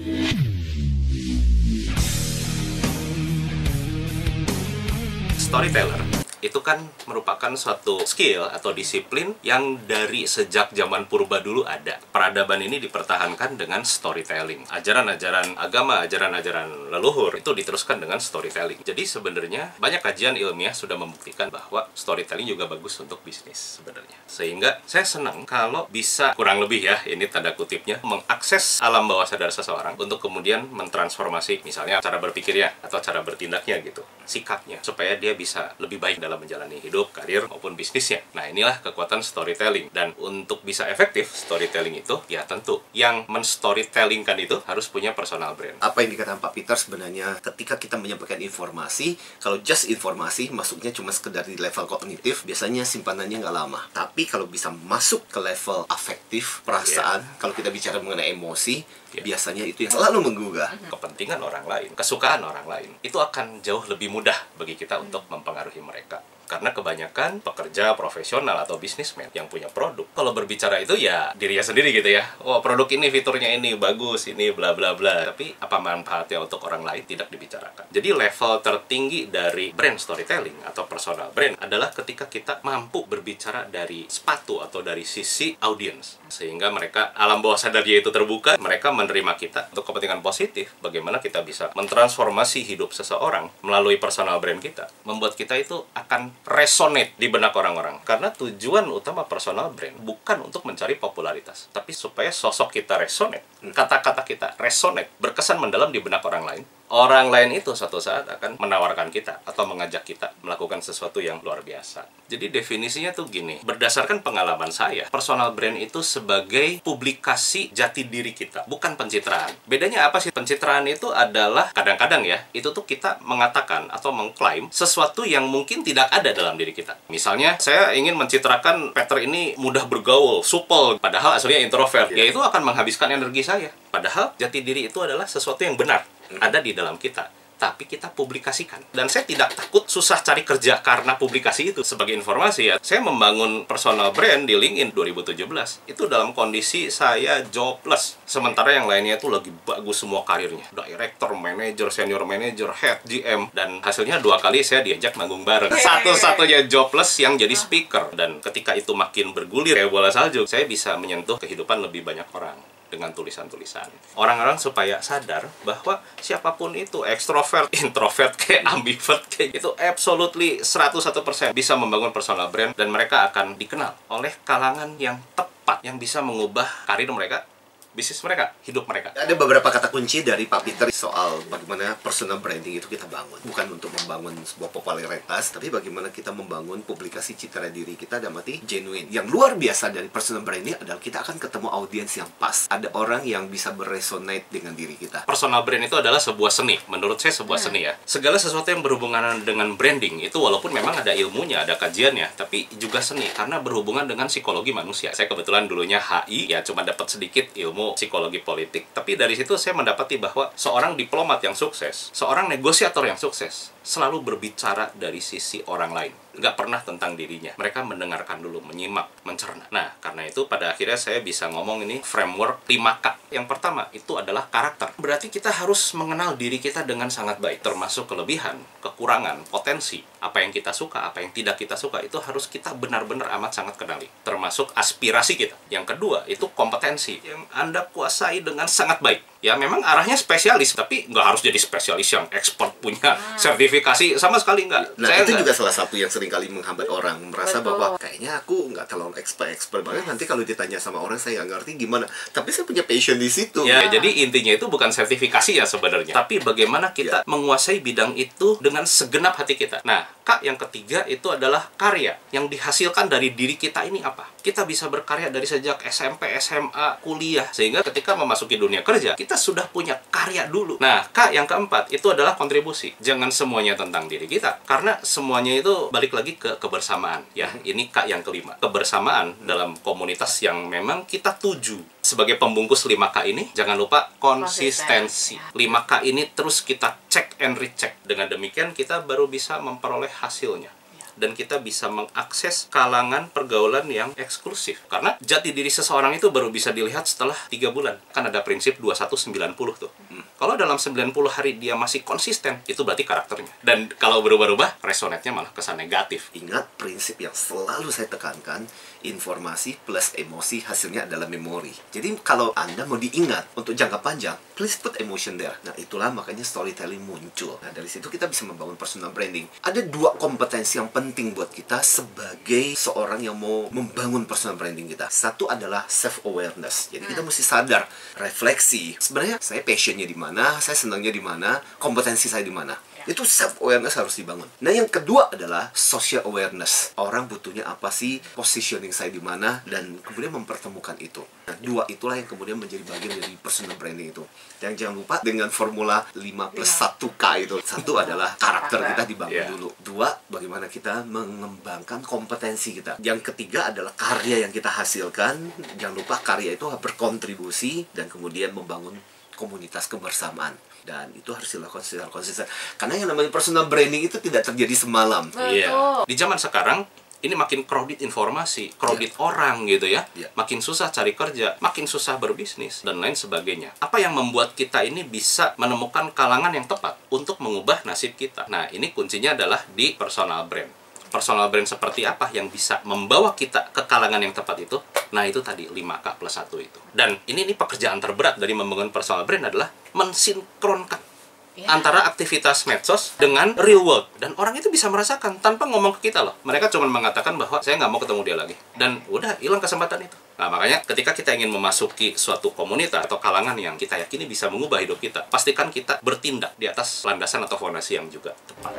Storyteller itu kan merupakan suatu skill atau disiplin yang dari sejak zaman purba dulu ada. Peradaban ini dipertahankan dengan storytelling. Ajaran-ajaran agama, ajaran-ajaran leluhur itu diteruskan dengan storytelling. Jadi sebenarnya banyak kajian ilmiah sudah membuktikan bahwa storytelling juga bagus untuk bisnis sebenarnya. Sehingga saya senang kalau bisa, kurang lebih ya, ini tanda kutipnya, mengakses alam bawah sadar seseorang untuk kemudian mentransformasi misalnya cara berpikirnya atau cara bertindaknya gitu, sikapnya, supaya dia bisa lebih baik dalam menjalani hidup, karir, maupun bisnisnya. Nah, inilah kekuatan storytelling. Dan untuk bisa efektif storytelling itu, ya tentu yang men-storytellingkan itu harus punya personal brand. Apa yang dikatakan Pak Peter sebenarnya ketika kita menyampaikan informasi, kalau just informasi masuknya cuma sekedar di level kognitif, biasanya simpanannya nggak lama. Tapi kalau bisa masuk ke level afektif, perasaan, kalau kita bicara mengenai emosi, biasanya itu yang selalu menggugah. Kepentingan orang lain, kesukaan orang lain, itu akan jauh lebih mudah bagi kita untuk mempengaruhi mereka. Karena kebanyakan pekerja profesional atau bisnismen yang punya produk, kalau berbicara itu ya dirinya sendiri gitu ya. Oh, produk ini fiturnya ini bagus, ini bla bla bla. Tapi apa manfaatnya untuk orang lain tidak dibicarakan. Jadi level tertinggi dari brand storytelling atau personal brand adalah ketika kita mampu berbicara dari sepatu atau dari sisi audiens. Sehingga mereka, alam bawah sadarnya itu terbuka, mereka menerima kita untuk kepentingan positif. Bagaimana kita bisa mentransformasi hidup seseorang melalui personal brand kita. Membuat kita itu akan resonate di benak orang-orang. Karena tujuan utama personal brand bukan untuk mencari popularitas, tapi supaya sosok kita resonate, kata-kata kita resonate, berkesan mendalam di benak orang lain. Orang lain itu suatu saat akan menawarkan kita atau mengajak kita melakukan sesuatu yang luar biasa. Jadi definisinya tuh gini, berdasarkan pengalaman saya, personal brand itu sebagai publikasi jati diri kita, bukan pencitraan. Bedanya apa sih? Pencitraan itu adalah kadang-kadang ya, itu tuh kita mengatakan atau mengklaim sesuatu yang mungkin tidak ada dalam diri kita. Misalnya, saya ingin mencitrakan Peter ini mudah bergaul, supel, padahal aslinya introvert. Ya itu akan menghabiskan energi saya. Padahal jati diri itu adalah sesuatu yang benar, ada di dalam kita, tapi kita publikasikan. Dan saya tidak takut susah cari kerja karena publikasi itu. Sebagai informasi ya, saya membangun personal brand di LinkedIn 2017 itu dalam kondisi saya jobless, sementara yang lainnya itu lagi bagus semua karirnya, director, manager, senior manager, head, GM, dan hasilnya 2 kali saya diajak manggung bareng. Satu-satunya jobless yang jadi speaker. Dan ketika itu makin bergulir kayak bola salju, saya bisa menyentuh kehidupan lebih banyak orang dengan tulisan-tulisan. Orang-orang supaya sadar bahwa siapapun itu, ekstrovert, introvert, kayak ambivert, kayak itu absolutely 101% bisa membangun personal brand, dan mereka akan dikenal oleh kalangan yang tepat, yang bisa mengubah karir mereka, bisnis mereka, hidup mereka. Ada beberapa kata kunci dari Pak Peter soal bagaimana personal branding itu kita bangun. Bukan untuk membangun sebuah popularitas, tapi bagaimana kita membangun publikasi citra diri kita dan mati genuine. Yang luar biasa dari personal branding adalah kita akan ketemu audiens yang pas. Ada orang yang bisa beresonate dengan diri kita. Personal brand itu adalah sebuah seni. Menurut saya sebuah seni ya. Segala sesuatu yang berhubungan dengan branding itu walaupun memang ada ilmunya, ada kajiannya, tapi juga seni karena berhubungan dengan psikologi manusia. Saya kebetulan dulunya HI, ya cuma dapat sedikit ilmu psikologi politik. Tapi dari situ saya mendapati bahwa seorang diplomat yang sukses, seorang negosiator yang sukses, selalu berbicara dari sisi orang lain. Nggak pernah tentang dirinya. Mereka mendengarkan dulu, menyimak, mencerna. Nah, karena itu pada akhirnya saya bisa ngomong ini framework 5K. Yang pertama itu adalah karakter. Berarti kita harus mengenal diri kita dengan sangat baik. Termasuk kelebihan, kekurangan, potensi. Apa yang kita suka, apa yang tidak kita suka, itu harus kita benar-benar amat sangat kenali. Termasuk aspirasi kita. Yang kedua itu kompetensi yang Anda kuasai dengan sangat baik. Ya memang arahnya spesialis, tapi nggak harus jadi spesialis yang expert punya sertifikasi, sama sekali nggak. Nah, itu juga salah satu yang seringkali menghambat orang, merasa bahwa kayaknya aku nggak terlalu expert banget, nanti kalau ditanya sama orang saya nggak ngerti gimana, tapi saya punya passion di situ. Ya, jadi intinya itu bukan sertifikasi ya sebenarnya, tapi bagaimana kita menguasai bidang itu dengan segenap hati kita. Nah, Kak, yang ketiga itu adalah karya yang dihasilkan dari diri kita ini apa? Kita bisa berkarya dari sejak SMP, SMA, kuliah, sehingga ketika memasuki dunia kerja, kita sudah punya karya dulu. Nah, Kak, yang keempat itu adalah kontribusi. Jangan semuanya tentang diri kita, karena semuanya itu balik lagi ke kebersamaan. Ya, ini Kak yang kelima. Kebersamaan dalam komunitas yang memang kita tuju. Sebagai pembungkus 5K ini, jangan lupa konsistensi. 5K ini terus kita cek and recheck. Dengan demikian, kita baru bisa memperoleh hasilnya. dan kita bisa mengakses kalangan pergaulan yang eksklusif. Karena jati diri seseorang itu baru bisa dilihat setelah 3 bulan. Kan ada prinsip 21-90 tuh. Kalau dalam 90 hari dia masih konsisten, itu berarti karakternya. Dan kalau berubah-ubah, resonate-nya malah kesan negatif. Ingat prinsip yang selalu saya tekankan, informasi plus emosi hasilnya adalah memori. Jadi kalau Anda mau diingat untuk jangka panjang, please put emotion there. Nah, itulah makanya storytelling muncul. Nah, dari situ kita bisa membangun personal branding. Ada 2 kompetensi yang penting buat kita sebagai seorang yang mau membangun personal branding kita. Satu adalah self-awareness. Jadi kita mesti sadar, refleksi. Sebenarnya saya passionnya di mana, saya senangnya di mana, kompetensi saya di mana. Itu self-awareness harus dibangun. Nah, yang kedua adalah social awareness. Orang butuhnya apa sih, positioning saya di mana, dan kemudian mempertemukan itu. Nah, 2 itulah yang kemudian menjadi bagian dari personal branding itu. Yang jangan lupa dengan formula 5+1K itu. 1 adalah karakter kita dibangun dulu. 2, bagaimana kita mengembangkan kompetensi kita. Yang ketiga adalah karya yang kita hasilkan. Jangan lupa karya itu berkontribusi dan kemudian membangun komunitas kebersamaan. Dan itu harus dilakukan secara konsisten. Karena yang namanya personal branding itu tidak terjadi semalam. Iya. Di zaman sekarang, ini makin crowded informasi, crowded orang gitu ya. Makin susah cari kerja, makin susah berbisnis, dan lain sebagainya. Apa yang membuat kita ini bisa menemukan kalangan yang tepat untuk mengubah nasib kita? Nah, ini kuncinya adalah di personal brand. Personal brand seperti apa yang bisa membawa kita ke kalangan yang tepat itu? Nah, itu tadi 5K+1 itu. Dan ini pekerjaan terberat dari membangun personal brand adalah mensinkronkan antara aktivitas medsos dengan real world. Dan orang itu bisa merasakan tanpa ngomong ke kita loh. Mereka cuma mengatakan bahwa saya nggak mau ketemu dia lagi. Dan udah, hilang kesempatan itu. Nah, makanya ketika kita ingin memasuki suatu komunitas atau kalangan yang kita yakini bisa mengubah hidup kita, pastikan kita bertindak di atas landasan atau fondasi yang juga tepat.